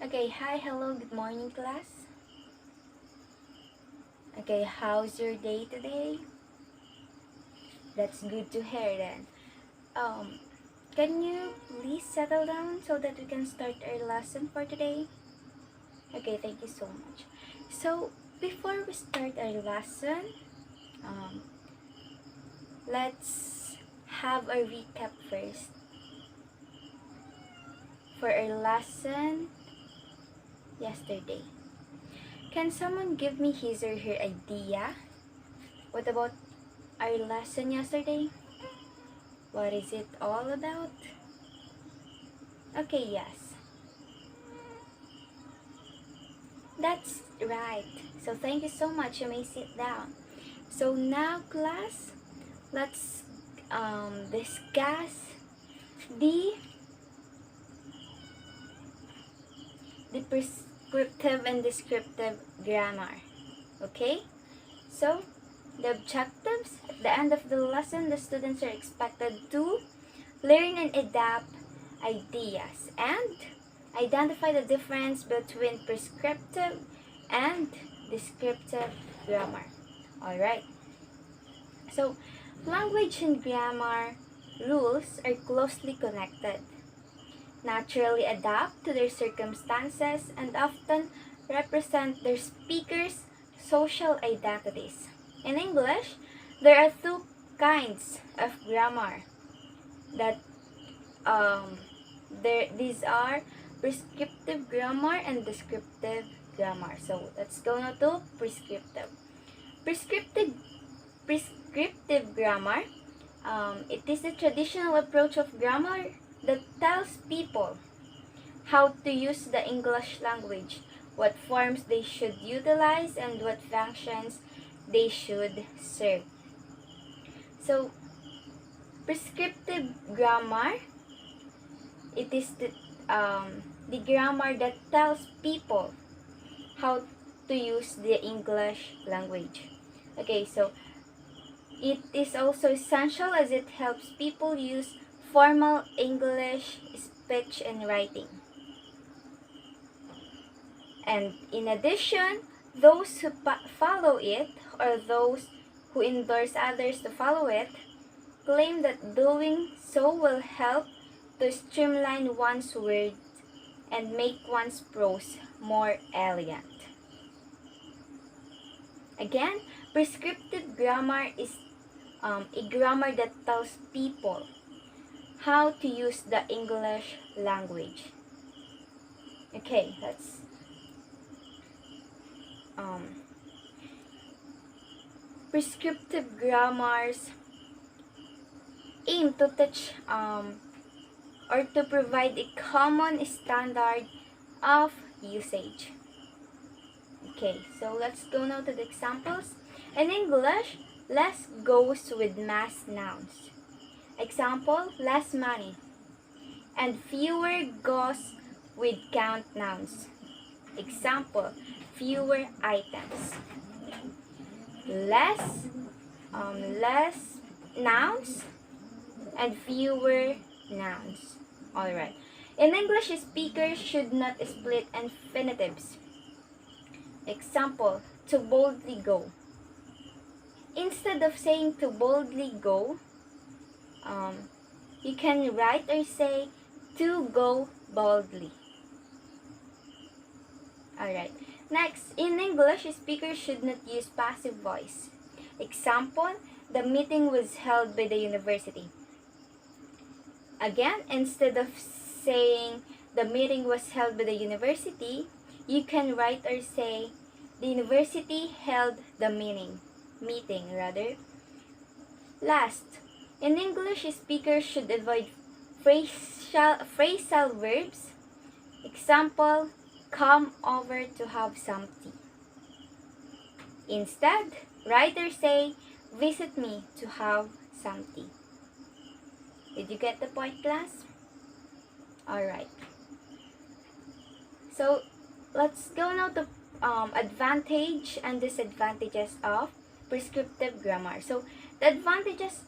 Okay, hi, hello, good morning, class. Okay, how's your day today? That's good to hear then. Um, can you please settle down so that we can start our lesson for today? Okay, thank you so much. So, before we start our lesson, um, let's have a recap first for our lesson yesterday. Can someone give me his or her idea? What about our lesson yesterday? What is it all about? Okay, yes. That's right. So thank you so much. You may sit down. So now, class, let's discuss the prescriptive and descriptive grammar. Okay? So the objectives at the end of the lesson, the students are expected to learn and adapt ideas and identify the difference between prescriptive and descriptive grammar. Alright, so language and grammar rules are closely connected, naturally adapt to their circumstances, and often represent their speakers' social identities. In English, there are two kinds of grammar that these are prescriptive grammar and descriptive grammar. So let's go now to prescriptive. Prescriptive prescriptive grammar. It is a traditional approach of grammar that tells people how to use the English language, what forms they should utilize, and what functions they should serve. So, prescriptive grammar, it is the grammar that tells people how to use the English language. Okay, so it is also essential as it helps people use formal English speech and writing. And in addition, those who follow it or those who endorse others to follow it claim that doing so will help to streamline one's words and make one's prose more elegant. Again, prescriptive grammar is a grammar that tells people how to use the English language. Okay, let's prescriptive grammars aim to teach or to provide a common standard of usage. Okay, so let's go now to the examples. In English, less goes with mass nouns. Example, less money. And fewer goes with count nouns. Example, fewer items. Less nouns and fewer nouns. Alright. In English, speakers should not split infinitives. Example, to boldly go. Instead of saying to boldly go, you can write or say to go boldly. Alright. Next, in English, speakers should not use passive voice. Example, the meeting was held by the university. Again, instead of saying the meeting was held by the university, you can write or say the university held the meeting. Last, in English, speakers should avoid phrasal verbs. Example, come over to have some tea. Instead, write or say, visit me to have some tea. Did you get the point, class? Alright. So, let's go now to advantage and disadvantages of prescriptive grammar. So, the advantages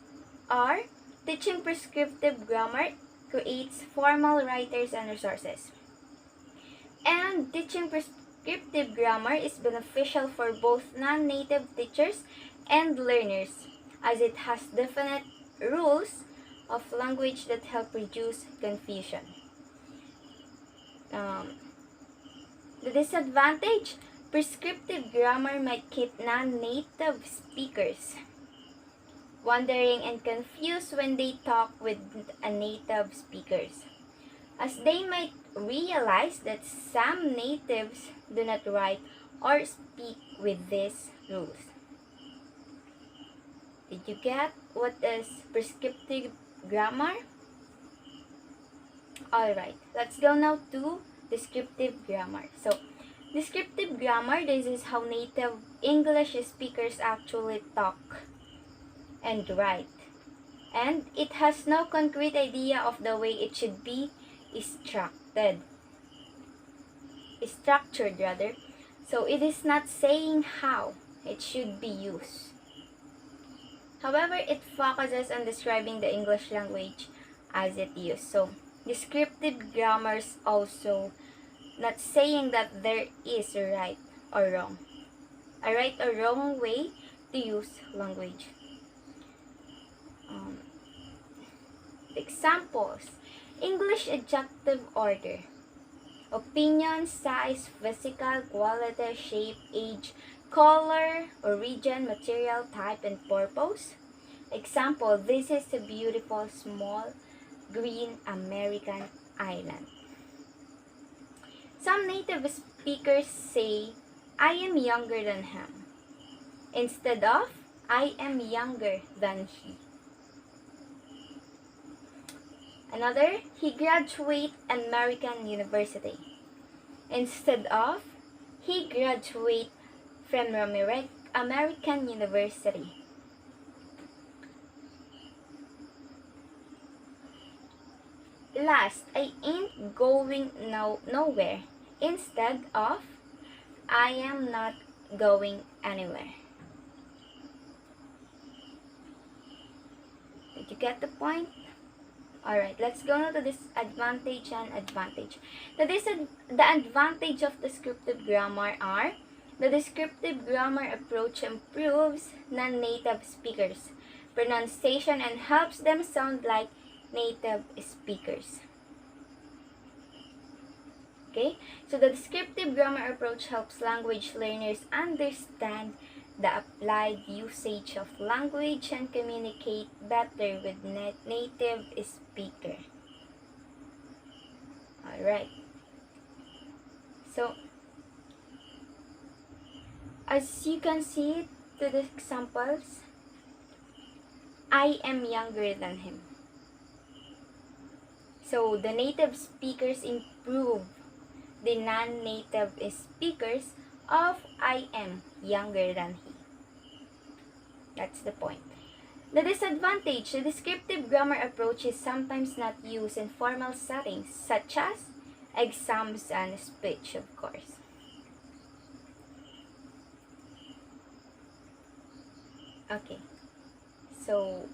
are teaching prescriptive grammar creates formal writers and resources. And teaching prescriptive grammar is beneficial for both non-native teachers and learners, as it has definite rules of language that help reduce confusion. Um, the disadvantage: prescriptive grammar might keep non-native speakers wondering and confused when they talk with a native speakers, as they might realize that some natives do not write or speak with these rules. Did you get what is prescriptive grammar? Alright, let's go now to descriptive grammar. So, descriptive grammar, this is how native English speakers actually talk and write. And it has no concrete idea of the way it should be structured rather. So it is not saying how it should be used. However, it focuses on describing the English language as it used. So descriptive grammar is also not saying that there is a right or wrong way to use language. Examples: English adjective order: opinion, size, physical, quality, shape, age, color, origin, material, type, and purpose. Example: this is a beautiful, small, green American island. Some native speakers say, I am younger than him, instead of, I am younger than he. Another, he graduated American University, instead of, he graduated from American University. Last, I ain't going nowhere, instead of, I am not going anywhere. Did you get the point? Alright, let's go now to disadvantage and advantage. The advantage of descriptive grammar are: the descriptive grammar approach improves non-native speakers' pronunciation and helps them sound like native speakers. Okay, so the descriptive grammar approach helps language learners understand the applied usage of language and communicate better with native speaker. Alright. So, as you can see to the examples, I am younger than him. So, the native speakers improve the non-native speakers of I am younger than he. That's the point. The disadvantage: the descriptive grammar approach is sometimes not used in formal settings, such as exams and speech, of course. Okay, so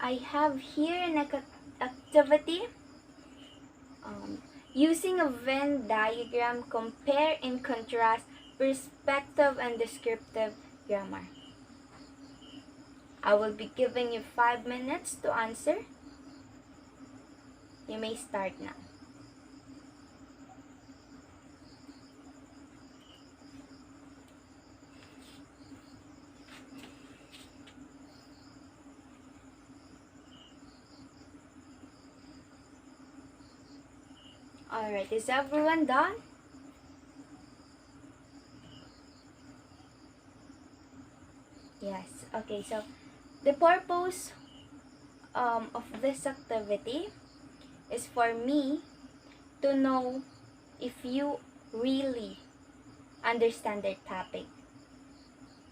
I have here an activity. Using a Venn diagram, compare and contrast perspective and descriptive grammar. I will be giving you 5 minutes to answer. You may start now. Alright, is everyone done? Yes, okay, so the purpose of this activity is for me to know if you really understand the topic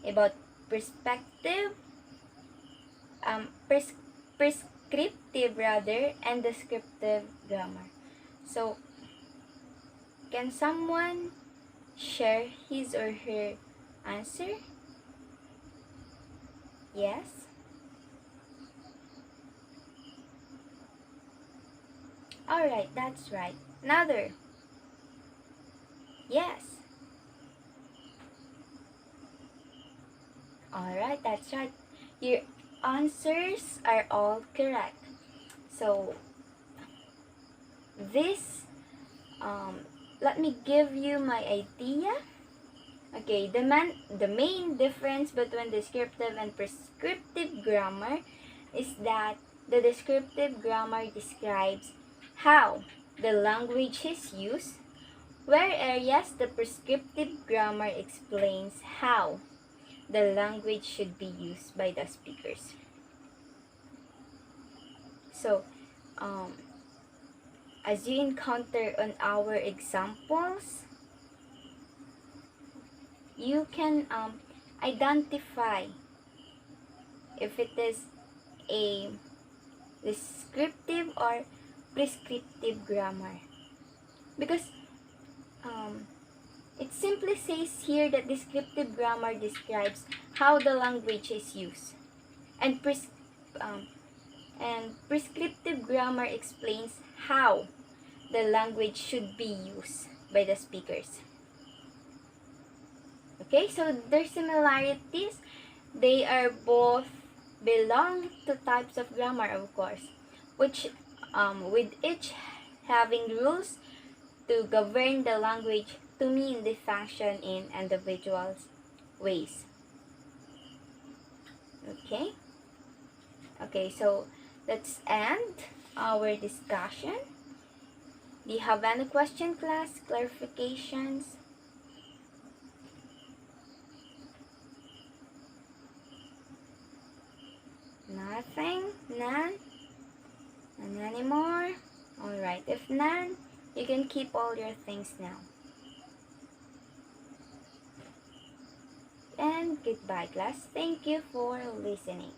about perspective, prescriptive rather, and descriptive grammar. So, can someone share his or her answer? Yes? Alright, that's right. Another. Yes. Alright, that's right. Your answers are all correct. So, this, let me give you my idea. Okay, the main difference between descriptive and prescriptive grammar is that the descriptive grammar describes how the language is used, whereas the prescriptive grammar explains how the language should be used by the speakers. So, as you encounter on our examples, you can identify if it is a descriptive or prescriptive grammar, because it simply says here that descriptive grammar describes how the language is used, and prescriptive grammar explains how the language should be used by the speakers. Okay, so their similarities, they are both belong to types of grammar, of course, which with each having rules to govern the language to mean the function in individual ways. Okay, so let's end our discussion. Do you have any question, class? Clarifications? Nothing? None? And anymore? Alright, if none, you can keep all your things now. And goodbye, class. Thank you for listening.